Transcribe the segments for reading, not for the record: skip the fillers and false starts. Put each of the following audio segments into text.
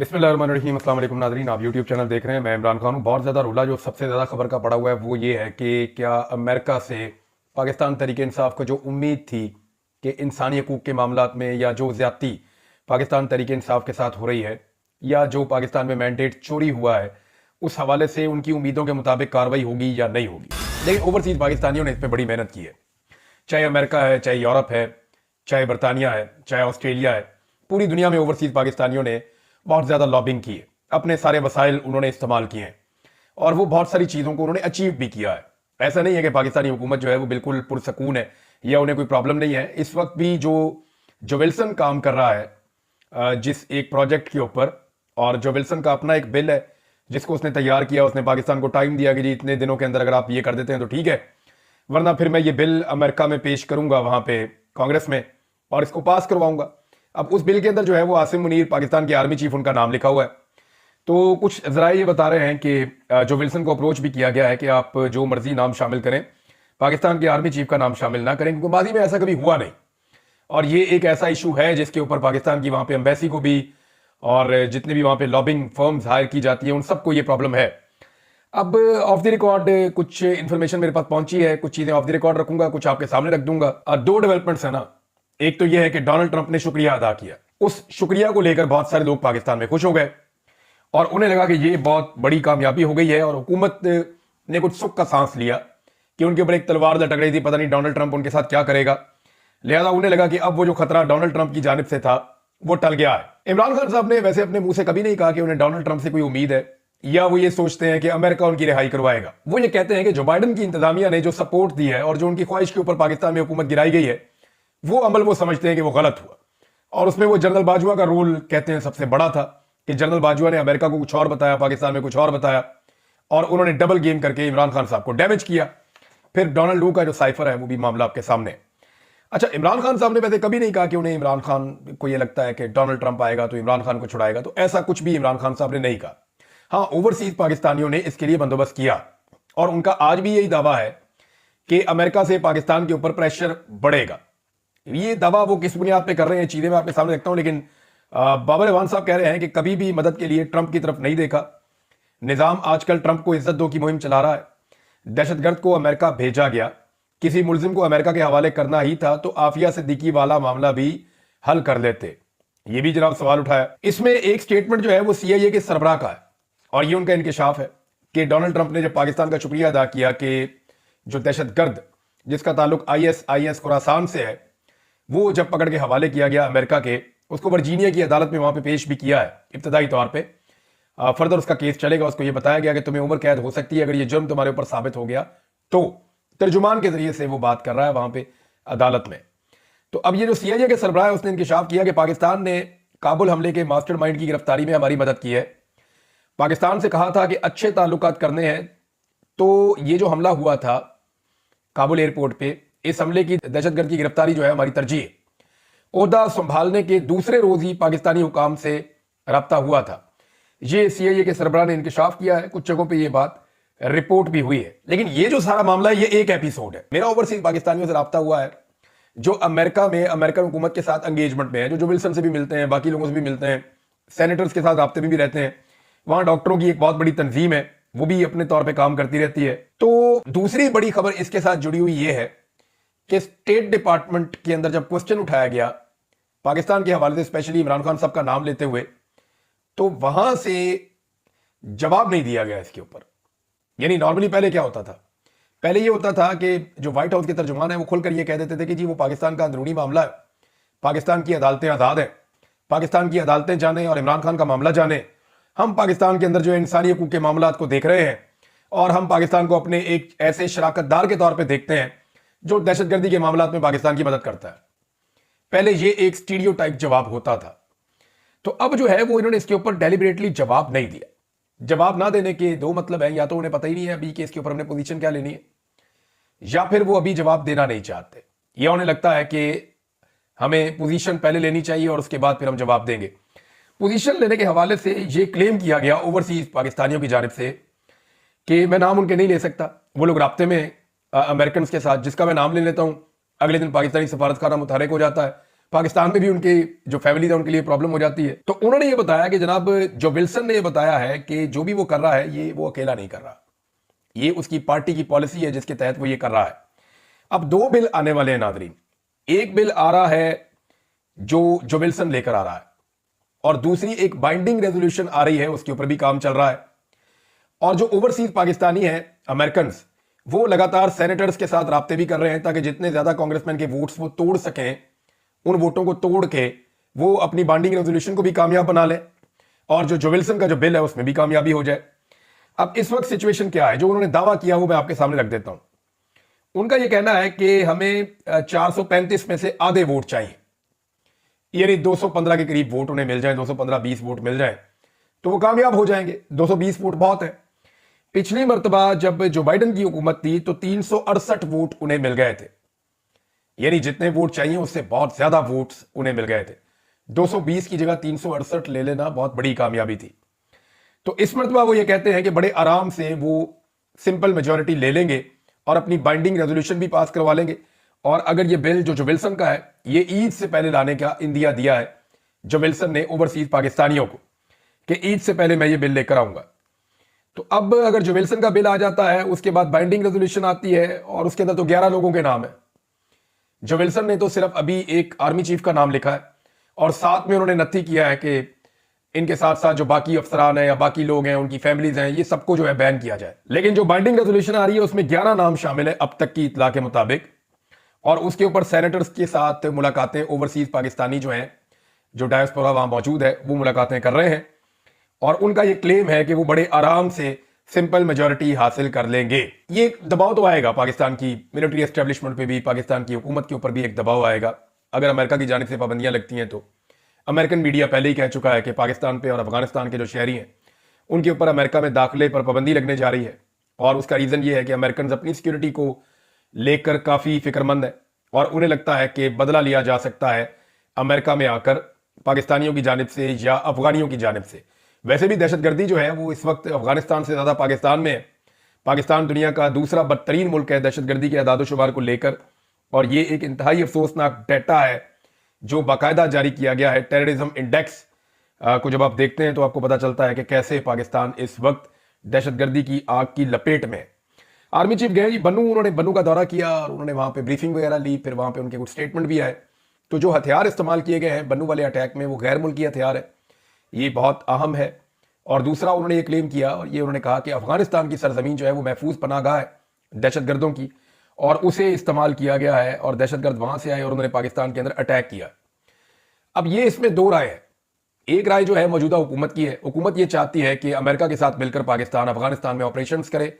बिस्मिल्लाहिर्रहमानिर्रहीम। अस्सलाम वालेकुम नाज़रीन, आप यूट्यूब चैनल देख रहे हैं। मैं इमरान खान हूँ। बहुत ज़्यादा रोला जो सबसे ज़्यादा खबर का पड़ा हुआ है वो ये है कि क्या अमेरिका से पाकिस्तान तहरीक इंसाफ को जो उम्मीद थी कि इंसानी हकूक़ के मामलात में या जो ज़्यादती पाकिस्तान तहरीक इंसाफ के साथ हो रही है या जो पाकिस्तान में मैंडेट चोरी हुआ है, उस हवाले से उनकी उम्मीदों के मुताबिक कार्रवाई होगी या नहीं होगी। लेकिन ओवरसीज़ पाकिस्तानियों ने इस पर बड़ी मेहनत की है। चाहे अमेरिका है, चाहे यूरोप है, चाहे बरतानिया है, चाहे ऑस्ट्रेलिया है, पूरी दुनिया में ओवरसीज़ पाकिस्तानियों ने बहुत ज़्यादा लॉबिंग की है। अपने सारे वसाइल उन्होंने इस्तेमाल किए हैं और वो बहुत सारी चीज़ों को उन्होंने अचीव भी किया है। ऐसा नहीं है कि पाकिस्तानी हुकूमत जो है वो बिल्कुल पुरसकून है या उन्हें कोई प्रॉब्लम नहीं है। इस वक्त भी जो विल्सन काम कर रहा है जिस एक प्रोजेक्ट के ऊपर, और जो विल्सन का अपना एक बिल है जिसको उसने तैयार किया, उसने पाकिस्तान को टाइम दिया कि जी इतने दिनों के अंदर अगर आप ये कर देते हैं तो ठीक है, वरना फिर मैं ये बिल अमेरिका में पेश करूंगा वहां पे कांग्रेस में और इसको पास करवाऊंगा। अब उस बिल के अंदर जो है वो आसिम मुनीर, पाकिस्तान के आर्मी चीफ, उनका नाम लिखा हुआ है। तो कुछ जराए ये बता रहे हैं कि जो विल्सन को अप्रोच भी किया गया है कि आप जो मर्जी नाम शामिल करें, पाकिस्तान के आर्मी चीफ का नाम शामिल ना करें, क्योंकि माजी में ऐसा कभी हुआ नहीं और ये एक ऐसा इशू है जिसके ऊपर पाकिस्तान की वहां पे एम्बेसी को भी और जितने भी वहां पे लॉबिंग फर्म्स हायर की जाती है उन सबको ये प्रॉब्लम है। अब ऑफ द रिकॉर्ड कुछ इन्फॉर्मेशन मेरे पास पहुंची है, कुछ चीजें ऑफ द रिकॉर्ड रखूंगा, कुछ आपके सामने रख दूंगा। दो डेवलपमेंट्स है ना। एक तो यह है कि डोनाल्ड ट्रंप ने शुक्रिया अदा किया, उस शुक्रिया को लेकर बहुत सारे लोग पाकिस्तान में खुश हो गए और उन्हें लगा कि ये बहुत बड़ी कामयाबी हो गई है और हुकूमत ने कुछ सुख का सांस लिया कि उनके ऊपर एक तलवार लटक रही थी, पता नहीं डोनाल्ड ट्रंप उनके साथ क्या करेगा। लिहाजा उन्हें लगा कि अब वो जो खतरा डोनाल्ड ट्रंप की जानिब से था वो टल गया है। इमरान खान साहब ने वैसे अपने मुंह से कभी नहीं कहा कि उन्हें डोनाल्ड ट्रंप से कोई उम्मीद है या वो ये सोचते हैं कि अमेरिका उनकी रिहाई करवाएगा। वो ये कहते हैं कि जो बाइडन की इंतजामिया ने जो सपोर्ट दी है और जो उनकी ख्वाहिश के ऊपर पाकिस्तान में हुकूमत गिराई गई है, वो अमल वो समझते हैं कि वो गलत हुआ। और उसमें वो जनरल बाजवा का रोल कहते हैं सबसे बड़ा था कि जनरल बाजवा ने अमेरिका को कुछ और बताया, पाकिस्तान में कुछ और बताया और उन्होंने डबल गेम करके इमरान खान साहब को डैमेज किया। फिर डोनाल्ड लू का जो साइफर है वो भी मामला आपके सामने। अच्छा, इमरान खान साहब ने वैसे कभी नहीं कहा कि उन्हें इमरान खान को ये लगता है कि डोनाल्ड ट्रंप आएगा तो इमरान खान को छुड़ाएगा, तो ऐसा कुछ भी इमरान खान साहब ने नहीं कहा। हाँ, ओवरसीज पाकिस्तानियों ने इसके लिए बंदोबस्त किया और उनका आज भी यही दावा है कि अमेरिका से पाकिस्तान के ऊपर प्रेशर बढ़ेगा। ये दावा वो किस बुनियाद पे कर रहे हैं चीजें मैं आपके सामने रखता हूं, लेकिन बाबर एवान साहब कह रहे हैं कि कभी भी मदद के लिए ट्रंप की तरफ नहीं देखा। निजाम आजकल ट्रंप को इज्जत दो की मुहिम चला रहा है। दहशतगर्द को अमेरिका भेजा गया, किसी मुलजिम को अमेरिका के हवाले करना ही था तो आफिया सिद्दीकी वाला मामला भी हल कर लेते। ये भी जनाब सवाल उठाया। इसमें एक स्टेटमेंट जो है वो सीआईए के सरबराह का है और ये उनका इंकशाफ है कि डोनाल्ड ट्रंप ने जब पाकिस्तान का शुक्रिया अदा किया कि जो दहशतगर्द जिसका ताल्लुक आईएस खुरासान से है वो जब पकड़ के हवाले किया गया अमेरिका के, उसको वर्जीनिया की अदालत में वहां पे पेश भी किया है इब्तदाई तौर पे। फर्दर उसका केस चलेगा। उसको ये बताया गया कि तुम्हें उम्र कैद हो सकती है अगर ये जुर्म तुम्हारे ऊपर साबित हो गया तो। तर्जुमान के जरिए से वो बात कर रहा है वहां पे अदालत में। तो अब ये जो सीआईए के सरबराह है उसने इंकशाफ किया कि पाकिस्तान ने काबुल हमले के मास्टरमाइंड की गिरफ्तारी में हमारी मदद की है। पाकिस्तान से कहा था कि अच्छे ताल्लुकात करने हैं, तो ये जो हमला हुआ था काबुल एयरपोर्ट पे, इस हमले की दहशतगर्द की गिरफ्तारी जो है हमारी तरजीह है। ओहदा संभालने के दूसरे रोज ही पाकिस्तानी हुकाम से रब्ता हुआ था। ये सीआईए के सरबराह ने इंकशाफ किया है। कुछ जगहों पे ये बात रिपोर्ट भी हुई है। लेकिन ये जो सारा मामला है ये एक एपिसोड है। मेरा ओवरसीज पाकिस्तानियों से रब्ता हुआ है जो अमेरिका में अमेरिकन हुकूमत के साथ एंगेजमेंट में है, जो विल्सन से भी मिलते हैं, बाकी लोगों से भी मिलते हैं, सेनेटर्स के साथ राब्ते में भी रहते हैं। वहां डॉक्टरों की एक बहुत बड़ी तंजीम है, वो भी अपने तौर पर काम करती रहती है। तो दूसरी बड़ी खबर इसके साथ जुड़ी हुई ये है कि स्टेट डिपार्टमेंट के अंदर जब क्वेश्चन उठाया गया पाकिस्तान के हवाले से, स्पेशली इमरान खान साहब का नाम लेते हुए, तो वहां से जवाब नहीं दिया गया इसके ऊपर। यानी नॉर्मली पहले क्या होता था? पहले ये होता था कि जो व्हाइट हाउस के तर्जुमान है वो खुलकर ये कह देते थे कि जी वो पाकिस्तान का अंदरूनी मामला है, पाकिस्तान की अदालतें आजाद हैं, पाकिस्तान की अदालतें जाने और इमरान खान का मामला जाने। हम पाकिस्तान के अंदर जो इंसानी हकूक के मामला को देख रहे हैं और हम पाकिस्तान को अपने एक ऐसे शराकतदार के तौर पर देखते हैं जो दहशतगर्दी के मामला में पाकिस्तान की मदद करता है। पहले ये एक स्टीरियोटाइप जवाब होता था। तो अब जो है वो इन्होंने इसके ऊपर डेलिबरेटली जवाब नहीं दिया। जवाब ना देने के दो मतलब है, या तो उन्हें पता ही नहीं है अभी कि इसके ऊपर हमने पोजीशन क्या लेनी है, या फिर वो अभी जवाब देना नहीं चाहते, या उन्हें लगता है कि हमें पोजीशन पहले लेनी चाहिए और उसके बाद फिर हम जवाब देंगे। पोजीशन लेने के हवाले से ये क्लेम किया गया ओवरसीज पाकिस्तानियों की जानिब से कि मैं नाम उनके नहीं ले सकता, वो लोग राब्ते में अमेरिकन के साथ, जिसका मैं नाम ले लेता हूं अगले दिन पाकिस्तानी सफारतखाना मुतहरक हो जाता है, पाकिस्तान में भी उनके जो फैमिली था उनके लिए प्रॉब्लम हो जाती है। तो उन्होंने ये बताया कि जनाब जो विल्सन ने ये बताया है कि जो भी वो कर रहा है ये वो अकेला नहीं कर रहा, ये उसकी पार्टी की पॉलिसी है जिसके तहत वो ये कर रहा है। अब दो बिल आने वाले हैं नादरीन, एक बिल आ रहा है जो विल्सन लेकर आ रहा है, और दूसरी एक बाइंडिंग रेजोल्यूशन आ रही है, उसके ऊपर भी काम चल रहा है। और जो ओवरसीज पाकिस्तानी हैं अमेरिकन, वो लगातार सेनेटर्स के साथ राब्ते भी कर रहे हैं ताकि जितने ज्यादा कांग्रेसमैन के वोट्स वो तोड़ सकें, उन वोटों को तोड़ के वो अपनी बाइंडिंग रेजोल्यूशन को भी कामयाब बना लें और जो विल्सन का जो बिल है उसमें भी कामयाबी हो जाए। अब इस वक्त सिचुएशन क्या है, जो उन्होंने दावा किया वो मैं आपके सामने रख देता हूं। उनका यह कहना है कि हमें 435 में से आधे वोट चाहिए, यानी 215 के करीब वोट उन्हें मिल जाए, 215-20 वोट मिल जाए तो वो कामयाब हो जाएंगे। 220 वोट बहुत है। पिछली मर्तबा जब जो बाइडन की हुकूमत थी तो 368 वोट उन्हें मिल गए थे, यानी जितने वोट चाहिए उससे बहुत ज्यादा वोट्स उन्हें मिल गए थे। 220 की जगह 368 ले लेना बहुत बड़ी कामयाबी थी। तो इस मर्तबा वो ये कहते हैं कि बड़े आराम से वो सिंपल मेजॉरिटी ले लेंगे और अपनी बाइंडिंग रेजोल्यूशन भी पास करवा लेंगे। और अगर ये बिल जो विल्सन का है ये ईद से पहले लाने का इंदिया दिया है जो विल्सन ने ओवरसीज पाकिस्तानियों को कि ईद से पहले मैं ये बिल लेकर आऊंगा। तो अब अगर जो विल्सन का बिल आ जाता है उसके बाद बाइंडिंग रेजोल्यूशन आती है और उसके अंदर तो 11 लोगों के नाम है। जो विल्सन ने तो सिर्फ अभी एक आर्मी चीफ का नाम लिखा है और साथ में उन्होंने नत्थी किया है कि इनके साथ साथ जो बाकी अफसरान हैं या बाकी लोग हैं उनकी फैमिलीज हैं ये सबको जो है बैन किया जाए। लेकिन जो बाइंडिंग रेजोल्यूशन आ रही है उसमें 11 नाम शामिल है अब तक की इतला के मुताबिक, और उसके ऊपर सेनेटर्स के साथ मुलाकातें ओवरसीज पाकिस्तानी जो हैं जो डायस्पोरा वहां मौजूद है वो मुलाकातें कर रहे हैं और उनका ये क्लेम है कि वो बड़े आराम से सिंपल मेजॉरिटी हासिल कर लेंगे। ये दबाव तो आएगा पाकिस्तान की मिलिट्री एस्टेब्लिशमेंट पे भी, पाकिस्तान की हुकूमत के ऊपर भी एक दबाव आएगा अगर अमेरिका की जानिब से पाबंदियां लगती हैं। तो अमेरिकन मीडिया पहले ही कह चुका है कि पाकिस्तान पे और अफगानिस्तान के जो शहरी हैं उनके ऊपर अमेरिका में दाखिले पर पाबंदी लगने जा रही है, और उसका रीजन ये है कि अमेरिकन अपनी सिक्योरिटी को लेकर काफी फिक्रमंद है और उन्हें लगता है कि बदला लिया जा सकता है अमेरिका में आकर पाकिस्तानियों की जानिब से या अफगानियों की जानिब से। वैसे भी दहशतगर्दी जो है वो इस वक्त अफगानिस्तान से ज्यादा पाकिस्तान में है। पाकिस्तान दुनिया का दूसरा बदतरीन मुल्क है दहशतगर्दी के अदाद-ओ-शुमार को लेकर, और ये एक इंतहाई अफसोसनाक डेटा है जो बाकायदा जारी किया गया है। टेररिज्म इंडेक्स को जब आप देखते हैं तो आपको पता चलता है कि कैसे पाकिस्तान इस वक्त दहशतगर्दी की आग की लपेट में। आर्मी चीफ गए बन्नू, उन्होंने बन्नू का दौरा किया और उन्होंने वहां पे ब्रीफिंग वगैरह ली, फिर वहां पे उनके कुछ स्टेटमेंट भी आए। तो जो हथियार इस्तेमाल किए गए हैं बन्नू वाले अटैक में वो गैर मुल्की हथियार है, ये बहुत अहम है। और दूसरा उन्होंने ये क्लेम किया और ये उन्होंने कहा कि अफगानिस्तान की सरजमीन जो है वो महफूज पनाहगाह है दहशतगर्दों की, और उसे इस्तेमाल किया गया है और दहशतगर्द वहां से आए और उन्होंने पाकिस्तान के अंदर अटैक किया। अब ये इसमें दो राय है। एक राय जो है मौजूदा हुकूमत की है, हुकूमत ये चाहती है कि अमेरिका के साथ मिलकर पाकिस्तान अफगानिस्तान में ऑपरेशंस करे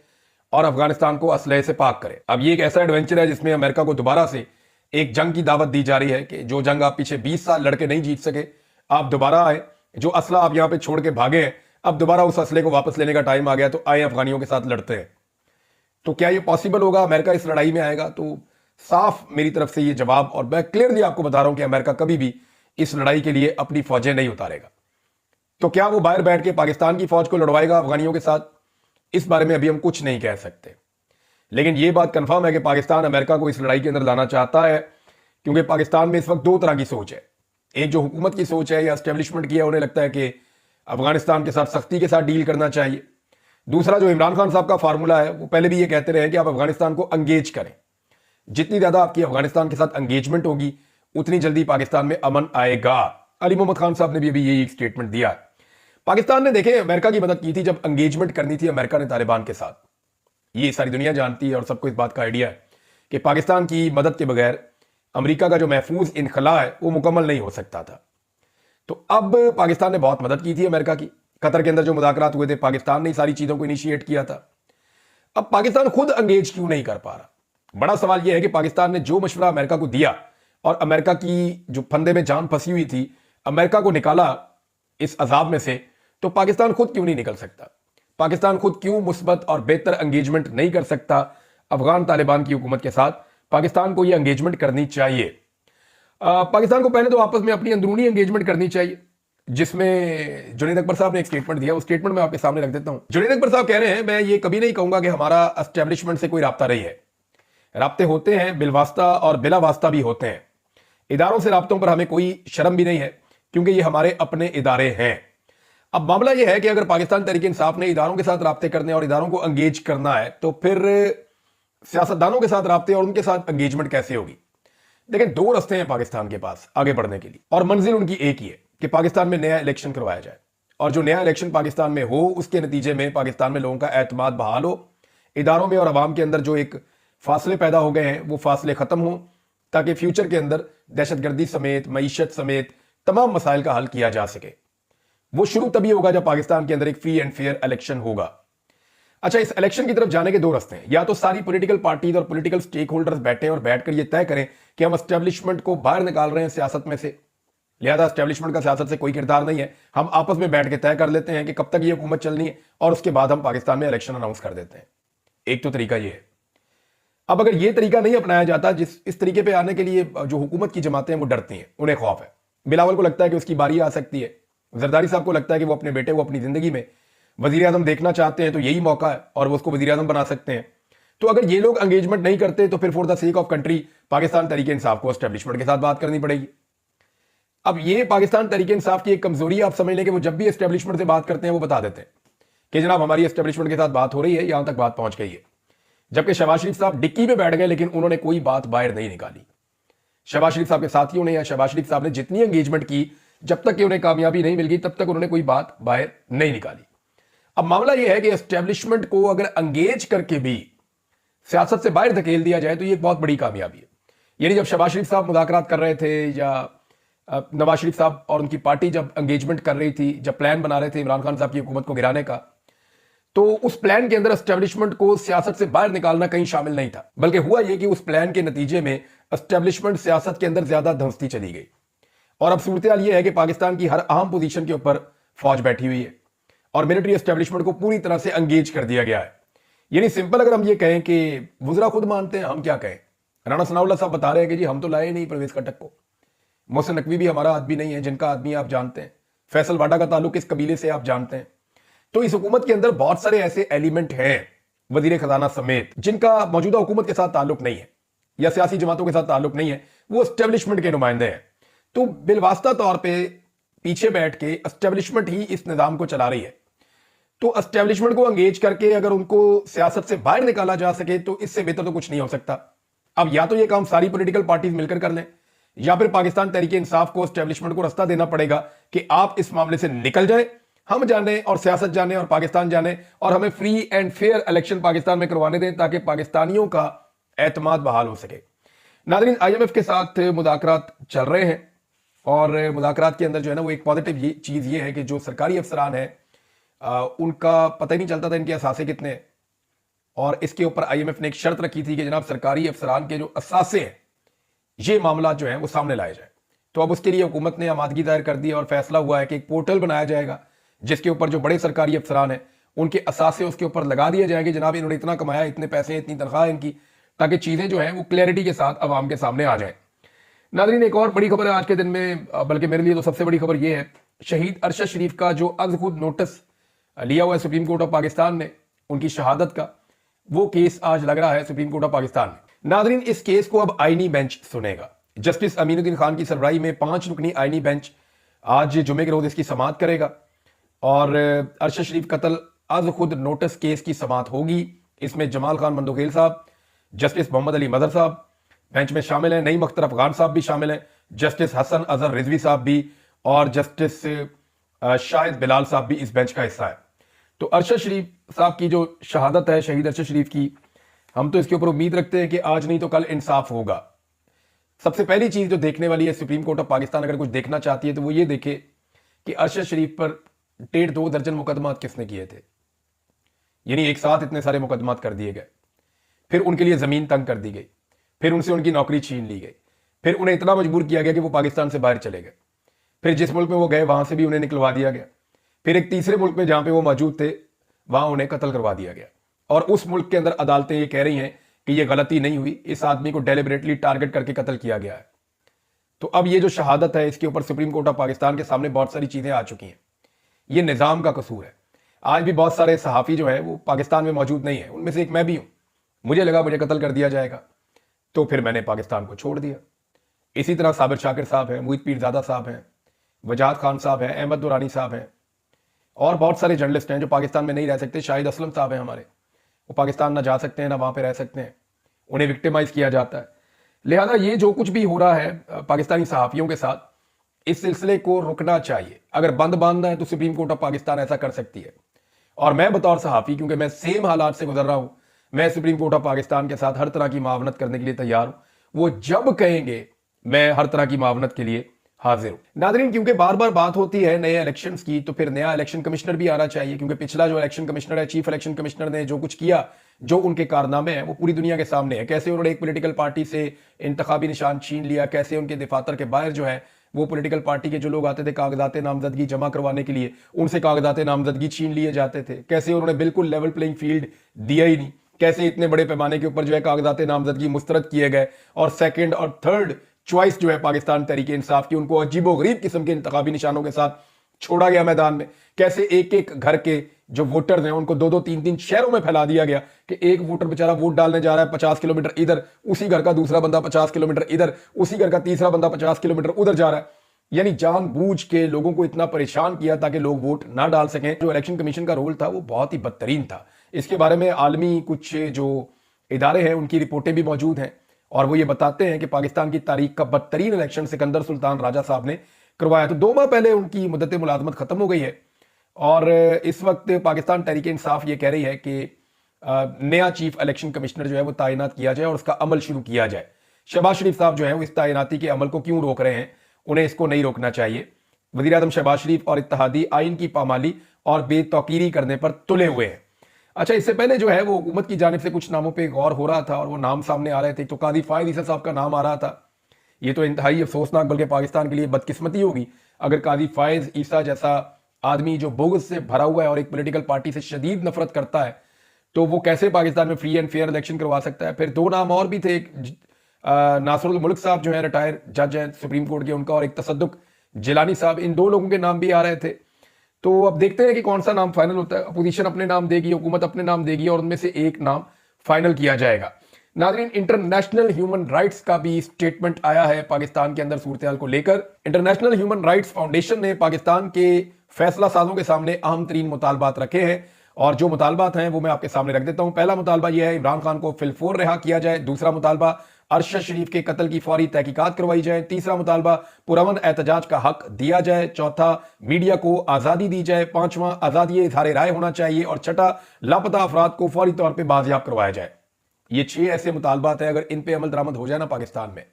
और अफगानिस्तान को असलहे से पाक करे। अब ये एक ऐसा एडवेंचर है जिसमें अमेरिका को दोबारा से एक जंग की दावत दी जा रही है कि जो जंग आप पीछे 20 साल लड़के नहीं जीत सके, आप दोबारा आए, जो असला आप यहां पे छोड़ के भागे हैं अब दोबारा उस असले को वापस लेने का टाइम आ गया, तो आए अफगानियों के साथ लड़ते हैं। तो क्या ये पॉसिबल होगा? अमेरिका इस लड़ाई में आएगा? तो साफ मेरी तरफ से ये जवाब, और मैं क्लियरली आपको बता रहा हूं कि अमेरिका कभी भी इस लड़ाई के लिए अपनी फौजें नहीं उतारेगा। तो क्या वो बाहर बैठ के पाकिस्तान की फौज को लड़वाएगा अफगानियों के साथ? इस बारे में अभी हम कुछ नहीं कह सकते, लेकिन ये बात कंफर्म है कि पाकिस्तान अमेरिका को इस लड़ाई के अंदर लाना चाहता है, क्योंकि पाकिस्तान में इस वक्त दो तरह की सोच है। एक जो हुकूमत की सोच है या एस्टेब्लिशमेंट की है, उन्हें लगता है कि अफगानिस्तान के साथ सख्ती के साथ डील करना चाहिए। दूसरा जो इमरान खान साहब का फार्मूला है, वो पहले भी ये कहते रहे कि आप अफगानिस्तान को अंगेज करें, जितनी ज्यादा आपकी अफगानिस्तान के साथ अंगेजमेंट होगी उतनी जल्दी पाकिस्तान में अमन आएगा। अली मोहम्मद खान साहब ने भी अभी यही स्टेटमेंट दिया है। पाकिस्तान ने देखे अमेरिका की मदद की थी जब अंगेजमेंट करनी थी अमेरिका ने तालिबान के साथ। ये सारी दुनिया जानती है और सबको इस बात का आइडिया है कि पाकिस्तान की मदद के बगैर अमेरिका का जो महफूज इनखला है वो मुकम्मल नहीं हो सकता था। तो अब पाकिस्तान ने बहुत मदद की थी अमेरिका की। कतर के अंदर जो मुज़ाकरात हुए थे पाकिस्तान ने सारी चीजों को इनिशिएट किया था। अब पाकिस्तान खुद अंगेज क्यों नहीं कर पा रहा? बड़ा सवाल यह है कि पाकिस्तान ने जो मशवरा अमेरिका को दिया और अमेरिका की जो फंदे में जान फंसी हुई थी, अमेरिका को निकाला इस अजाब में से, तो पाकिस्तान खुद क्यों नहीं निकल सकता? पाकिस्तान खुद क्यों मुस्बत और बेहतर एंगेजमेंट नहीं कर सकता अफगान तालिबान की हुकूमत के साथ? पाकिस्तान को यह एंगेजमेंट करनी चाहिए। पाकिस्तान को पहले तो आपस में अपनी अंदरूनी एंगेजमेंट करनी चाहिए, जिसमें जुनैद अकबर साहब ने एक स्टेटमेंट दिया। उस स्टेटमेंट में आपके सामने रख देता हूं। जुनैद अकबर साहब कह रहे हैं, मैं ये कभी नहीं कहूंगा कि हमारा एस्टेब्लिशमेंट से कोई राब्ता नहीं है, राब्ते होते हैं, बिलवास्ता और बिला वास्ता भी होते हैं। इदारों से राब्तों पर हमें कोई शर्म भी नहीं है, क्योंकि ये हमारे अपने इदारे हैं। अब मामला यह है कि अगर पाकिस्तान तहरीक इंसाफ ने इदारों के साथ राब्ते करने और इदारों को एंगेज करना है, तो फिर सियासतदानों के साथ राब्ते और उनके साथ एंगेजमेंट कैसे होगी? लेकिन दो रास्ते हैं पाकिस्तान के पास आगे बढ़ने के लिए, और मंजिल उनकी एक ही है कि पाकिस्तान में नया इलेक्शन करवाया जाए, और जो नया इलेक्शन पाकिस्तान में हो उसके नतीजे में पाकिस्तान में लोगों का एतमाद बहाल हो, इदारों में और अवाम के अंदर जो एक फासले पैदा हो गए हैं वो फासले खत्म हो, ताकि फ्यूचर के अंदर दहशतगर्दी समेत, मईशत समेत तमाम मसाइल का हल किया जा सके। वो शुरू तभी होगा जब पाकिस्तान के अंदर एक फ्री एंड फेयर इलेक्शन होगा। अच्छा, इस इलेक्शन की तरफ जाने के दो रास्ते हैं। या तो सारी पॉलिटिकल पार्टीज और पॉलिटिकल स्टेक होल्डर्स बैठे और बैठकर ये तय करें कि हम एस्टेब्लिशमेंट को बाहर निकाल रहे हैं सियासत में से, लिहाजा एस्टेब्लिशमेंट का सियासत से कोई किरदार नहीं है, हम आपस में बैठ के तय कर लेते हैं कि कब तक ये हुकूमत चलनी है, और उसके बाद हम पाकिस्तान में इलेक्शन अनाउंस कर देते हैं। एक तो तरीका ये है। अब अगर ये तरीका नहीं अपनाया जाता, इस तरीके पे आने के लिए जो हुकूमत की जमातें हैं वो डरती हैं, उन्हें खौफ है। बिलावल को लगता है कि उसकी बारी आ सकती है, जरदारी साहब को लगता है कि वो अपने बेटे को अपनी जिंदगी में वजीर आजम देखना चाहते हैं, तो यही मौका है और वो उसको वजीर आजम बना सकते हैं। तो अगर ये लोग एंगेजमेंट नहीं करते तो फिर for the sake of country Pakistan Tehreek Insaf को एस्टेब्लिशमेंट के साथ बात करनी पड़ेगी। अब ये पाकिस्तान तहरीक इंसाफ की एक कमजोरी आप समझ लें कि वो जब भी एस्टेब्लिशमेंट से बात करते हैं वो बता देते हैं कि जनाब हमारी एस्टेब्लिशमेंट के साथ बात हो रही है, यहां तक बात पहुंच गई है। जबकि शहबाज शरीफ साहब डिक्की में बैठ गए, लेकिन उन्होंने कोई बात बाहर नहीं निकाली। शहबाज शरीफ साहब के साथियों ने या शहबाज शरीफ साहब ने जितनी एंगेजमेंट की, जब तक कि उन्हें कामयाबी नहीं मिल गई तब तक उन्होंने कोई बात बाहर नहीं निकाली। अब मामला यह है कि एस्टेब्लिशमेंट को अगर एंगेज करके भी सियासत से बाहर धकेल दिया जाए तो ये एक बहुत बड़ी कामयाबी है। यानी जब शहबाज शरीफ साहब मुज़ाकरात कर रहे थे या नवाज शरीफ साहब और उनकी पार्टी जब एंगेजमेंट कर रही थी, जब प्लान बना रहे थे इमरान खान साहब की हुकूमत को गिराने का, तो उस प्लान के अंदर एस्टेब्लिशमेंट को सियासत से बाहर निकालना कहीं शामिल नहीं था। बल्कि हुआ यह कि उस प्लान के नतीजे में एस्टेब्लिशमेंट सियासत के अंदर ज्यादा धंसती चली गई, और अब सूरत हाल यह है कि पाकिस्तान की हर अहम पोजीशन के ऊपर फौज बैठी हुई है और मिलिट्री एस्टेब्लिशमेंट को पूरी तरह से एंगेज कर दिया गया है। यानी सिंपल अगर हम ये कहें कि वुज़रा खुद मानते हैं, हम क्या कहें। राणा सनाउल्लाह साहब बता रहे हैं कि जी हम तो लाए नहीं परवेज खट्टक को, मोहसिन नकवी भी हमारा आदमी नहीं है, जिनका आदमी आप जानते हैं, फैसल वाडा का ताल्लुक इस कबीले से आप जानते हैं। तो इस हुकूमत के अंदर बहुत सारे ऐसे एलिमेंट हैं वजीर खजाना समेत जिनका मौजूदा हुकूमत के साथ ताल्लुक नहीं है या सियासी जमातों के साथ ताल्लुक नहीं है, वो एस्टेब्लिशमेंट के नुमाइंदे हैं। तो बिलवास्ता तौर पर पीछे बैठ के एस्टेब्लिशमेंट ही इस निजाम को चला रही है। तो एस्टेब्लिशमेंट को एंगेज करके अगर उनको सियासत से बाहर निकाला जा सके तो इससे बेहतर तो कुछ नहीं हो सकता। अब या तो ये काम सारी पॉलिटिकल पार्टीज मिलकर कर लें, या फिर पाकिस्तान तहरीक इंसाफ को एस्टेब्लिशमेंट को रास्ता देना पड़ेगा कि आप इस मामले से निकल जाएं, हम जाने और सियासत जाने और पाकिस्तान जाने, और हमें free and fair election Pakistan में करवाने दें ताकि पाकिस्तानियों का एतमाद बहाल हो सके। नाज़रीन, IMF के साथ मुज़ाकरात चल रहे हैं, और मुज़ाकरात के अंदर जो है ना वो एक पॉजिटिव चीज़ ये है कि जो सरकारी अफसरान हैं उनका पता ही नहीं चलता था इनके असासे कितने हैं, और इसके ऊपर IMF ने एक शर्त रखी थी कि जनाब सरकारी अफसरान के जो असासे हैं ये मामला जो है वो सामने लाए जाए। तो अब उसके लिए हुकूमत ने आमादगी दायर कर दी और फैसला हुआ है कि एक पोर्टल बनाया जाएगा जिसके ऊपर जो बड़े सरकारी अफसरान हैं उनके असासे उसके ऊपर लगा दिए जाएंगे, जनाब इन्होंने इतना कमाया, इतने पैसे, इतनी तनख्वाह इनकी, ताकि चीज़ें जो है वो क्लैरिटी के साथ आवाम के सामने आ जाए। नाज़रीन, एक और बड़ी खबर है आज के दिन में, बल्कि मेरे लिए तो सबसे बड़ी खबर यह है, शहीद अरशद शरीफ का जो अज खुद नोटिस लिया हुआ है सुप्रीम कोर्ट ऑफ पाकिस्तान ने उनकी शहादत का, वो केस आज लग रहा है सुप्रीम कोर्ट ऑफ पाकिस्तान में। नाज़रीन, इस केस को अब आईनी बेंच सुनेगा। जस्टिस अमीनुद्दीन खान की सरबराही में 5 रुकनी आईनी बेंच आज जुमे के रोज इसकी समाअत करेगा, और अरशद शरीफ कत्ल अज खुद नोटिस केस की समाअत होगी। इसमें जमाल खान मंदोखेल साहब, जस्टिस मोहम्मद अली मदर साहब बेंच में शामिल हैं, नईम अख्तर अफगान साहब भी शामिल हैं, जस्टिस हसन अजहर रिजवी साहब भी, और जस्टिस शाहिद बिलाल साहब भी इस बेंच का हिस्सा है। तो अरशद शरीफ साहब की जो शहादत है, शहीद अरशद शरीफ की, हम तो इसके ऊपर उम्मीद रखते हैं कि आज नहीं तो कल इंसाफ होगा। सबसे पहली चीज जो देखने वाली है, सुप्रीम कोर्ट ऑफ पाकिस्तान अगर कुछ देखना चाहती है तो वो ये देखे कि अरशद शरीफ पर 1.5-2 दर्जन मुकदमात किसने किए थे। यानी एक साथ इतने सारे मुकदमात कर दिए गए, फिर उनके लिए जमीन तंग कर दी गई, फिर उनसे उनकी नौकरी छीन ली गई, फिर उन्हें इतना मजबूर किया गया कि वो पाकिस्तान से बाहर चले गए, फिर जिस मुल्क में वो गए वहां से भी उन्हें निकलवा दिया गया, फिर एक तीसरे मुल्क में जहां पे वो मौजूद थे वहां उन्हें कत्ल करवा दिया गया, और उस मुल्क के अंदर अदालतें ये कह रही हैं कि ये गलती नहीं हुई, इस आदमी को डेलिबरेटली टारगेट करके कत्ल किया गया है। तो अब ये जो शहादत है इसके ऊपर सुप्रीम कोर्ट ऑफ पाकिस्तान के सामने बहुत सारी चीजें आ चुकी हैं। ये निजाम का कसूर है। आज भी बहुत सारे सहाफ़ी जो है वो पाकिस्तान में मौजूद नहीं है, उनमें से एक मैं भी हूं। मुझे लगा मुझे कत्ल कर दिया जाएगा तो फिर मैंने पाकिस्तान को छोड़ दिया। इसी तरह साबिर शाकिर साहब हैं, मुहित पीरजादा साहब हैं, वजाद खान साहब हैं, अहमद दुरानी साहब हैं, और बहुत सारे जर्नलिस्ट हैं जो पाकिस्तान में नहीं रह सकते। शाहिद असलम साहब हैं हमारे, वो पाकिस्तान ना जा सकते हैं ना वहां पे रह सकते हैं, उन्हें विक्टिमाइज किया जाता है। लिहाजा ये जो कुछ भी हो रहा है पाकिस्तानी सहाफ़ियों के साथ, इस सिलसिले को रुकना चाहिए। अगर बंद बांधना है तो सुप्रीम कोर्ट ऑफ पाकिस्तान ऐसा कर सकती है। और मैं बतौर सहाफ़ी, क्योंकि मैं सेम हालात से गुजर रहा हूं, मैं सुप्रीम कोर्ट ऑफ पाकिस्तान के साथ हर तरह की मावनत करने के लिए तैयार हूं। वो जब कहेंगे मैं हर तरह की मावनत के लिए हाजिर हूं। नादरीन, क्योंकि बार बार बात होती है नए इलेक्शंस की, तो फिर नया इलेक्शन कमिश्नर भी आना चाहिए, क्योंकि पिछला जो इलेक्शन कमिश्नर है, चीफ इलेक्शन कमिश्नर ने जो कुछ किया, जो उनके कारनामे हैं, वो पूरी दुनिया के सामने है। कैसे उन्होंने एक पॉलिटिकल पार्टी से इंतखाबी निशान छीन लिया, कैसे उनके दफातर के बाहर जो है वो पॉलिटिकल पार्टी के जो लोग आते थे कागजात नामजदगी जमा करवाने के लिए, उनसे कागजात नामजदगी छीन लिए जाते थे। कैसे उन्होंने बिल्कुल लेवल प्लेइंग फील्ड दिया ही नहीं, कैसे इतने बड़े पैमाने के ऊपर जो है कागजात नामजदगी मुस्तरद किए गए, और सेकंड और थर्ड चॉइस जो है पाकिस्तान तहरीक इंसाफ की, उनको अजीबोगरीब किस्म के इंतखाबी निशानों के साथ छोड़ा गया मैदान में। कैसे एक एक घर के जो वोटर्स हैं उनको दो दो तीन तीन शहरों में फैला दिया गया कि एक वोटर बेचारा वोट डालने जा रहा है 50 किलोमीटर इधर, उसी घर का दूसरा बंदा 50 किलोमीटर इधर, उसी घर का तीसरा बंदा 50 किलोमीटर उधर जा रहा है। यानी जानबूझ के लोगों को इतना परेशान किया ताकि लोग वोट ना डाल सकें। जो इलेक्शन कमीशन का रोल था वो बहुत ही बदतरीन था। इसके बारे में आलमी कुछ जो इदारे हैं उनकी रिपोर्टें भी मौजूद हैं, और वो ये बताते हैं कि पाकिस्तान की तारीख का बदतरीन इलेक्शन सिकंदर सुल्तान राजा साहब ने करवाया। तो 2 माह पहले उनकी मुद्दत मुलाजमत खत्म हो गई है, और इस वक्त पाकिस्तान तहरीक इंसाफ ये कह रही है कि नया चीफ इलेक्शन कमिश्नर जो है वो तैनात किया जाए और उसका अमल शुरू किया जाए। शहबाज शरीफ साहब जो है वो इस तैनाती के अमल को क्यों रोक रहे हैं? उन्हें इसको नहीं रोकना चाहिए। वज़ीर आज़म शहबाज शरीफ और इत्तेहादी आइन की पामाली और बेतौकीरी करने पर तुले हुए हैं। अच्छा, इससे पहले जो है वो हुकूमत की जानिब से कुछ नामों पे गौर हो रहा था, और वो नाम सामने आ रहे थे। तो काजी फायद ईसा साहब का नाम आ रहा था। ये तो इंतहाई अफसोसनाक, बल्कि पाकिस्तान के लिए बदकिस्मती होगी अगर काजी फायद ईसा जैसा आदमी जो बोगस से भरा हुआ है और एक पॉलिटिकल पार्टी से शदीद नफरत करता है, तो वो कैसे पाकिस्तान में फ्री एंड फेयर इलेक्शन करवा सकता है। फिर 2 नाम और भी थे, एक नासरुल मुल्क साहब जो है रिटायर जज हैं सुप्रीम कोर्ट के, उनका, और एक तसद्दुक जिलानी साहब। इन 2 लोगों के नाम भी आ रहे थे। तो अब देखते हैं कि कौन सा नाम फाइनल होता है। अपोजिशन अपने नाम देगी, हुकूमत अपने नाम देगी, और उनमें से एक नाम फाइनल किया जाएगा। नाज़रीन, इंटरनेशनल ह्यूमन राइट्स का भी स्टेटमेंट आया है पाकिस्तान के अंदर सूरत हाल को लेकर। इंटरनेशनल ह्यूमन राइट्स फाउंडेशन ने पाकिस्तान के फैसला साजों के सामने अहम तरीन मुतालबात रखे हैं, और जो मुतालबात हैं वो मैं आपके सामने रख देता हूं। पहला मुतालबा यह है इमरान खान को फिलफोर रिहा किया जाए। दूसरा मुतालबा अरशद शरीफ के कत्ल की फौरी तहकीकात करवाई जाए। तीसरा मुतालबा पुरअमन एहतजाज का हक दिया जाए। चौथा, मीडिया को आज़ादी दी जाए। पांचवा, आज़ादी इज़हार राय होना चाहिए। और छठा, लापता अफराद को फौरी तौर पर बाजियाब करवाया जाए। ये 6 ऐसे मुतालबात हैं, अगर इन पे अमल दरामद हो जाए ना पाकिस्तान में,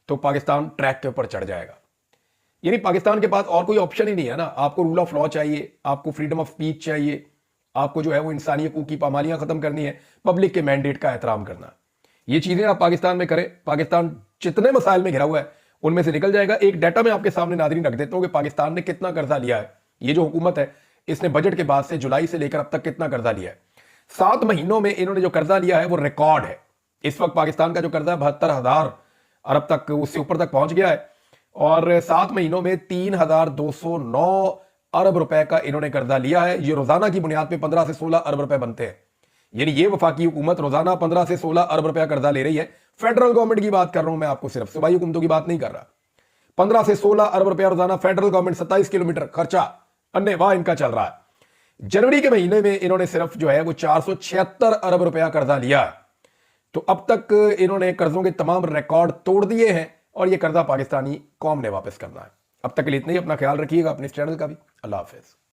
तो पाकिस्तान ट्रैक के ऊपर चढ़ जाएगा। यानी पाकिस्तान के पास और कोई ऑप्शन ही नहीं है ना। आपको रूल ऑफ लॉ चाहिए, आपको फ्रीडम ऑफ स्पीच चाहिए, आपको जो है वो इंसानी हकूक की पामालियां खत्म करनी है, पब्लिक के मैंडेट का एहतराम करना। ये चीजें आप पाकिस्तान में करें, पाकिस्तान जितने मसाइल में घिरा हुआ है उनमें से निकल जाएगा। एक डाटा मैं आपके सामने नाज़रीन रख देता हूं कि पाकिस्तान ने कितना कर्जा लिया है। ये जो हुकूमत है, इसने बजट के बाद से जुलाई से लेकर अब तक कितना कर्जा लिया है। 7 महीनों में इन्होंने जो कर्जा लिया है वो रिकॉर्ड है। इस वक्त पाकिस्तान का जो कर्जा 72,000 अरब तक, उससे ऊपर तक पहुंच गया है, और 7 महीनों में 3,209 अरब रुपए का इन्होंने कर्जा लिया है। ये रोजाना की बुनियाद पे 15 से 16 अरब रुपए बनते हैं। यानी ये वफाकी हुकूमत रोजाना 15 से 16 अरब रुपया कर्जा ले रही है। फेडरल गवर्नमेंट की बात कर रहा हूं मैं, आपको सिर्फ सूबाई हुकूमतों की बात नहीं कर रहा। 15 से 16 अरब रुपया रोजाना फेडरल गवर्नमेंट, 27 किलोमीटर खर्चा अन्य वाह इनका चल रहा है। जनवरी के महीने में इन्होंने सिर्फ जो है वो 476 अरब रुपया कर्जा लिया है। तो अब तक इन्होंने कर्जों के तमाम रिकॉर्ड तोड़ दिए हैं, और ये कर्जा पाकिस्तानी कौम ने वापस करना है। अब तक के लिए इतना ही। अपना ख्याल रखिएगा, अपने इस चैनल का भी। अल्लाह हाफिज।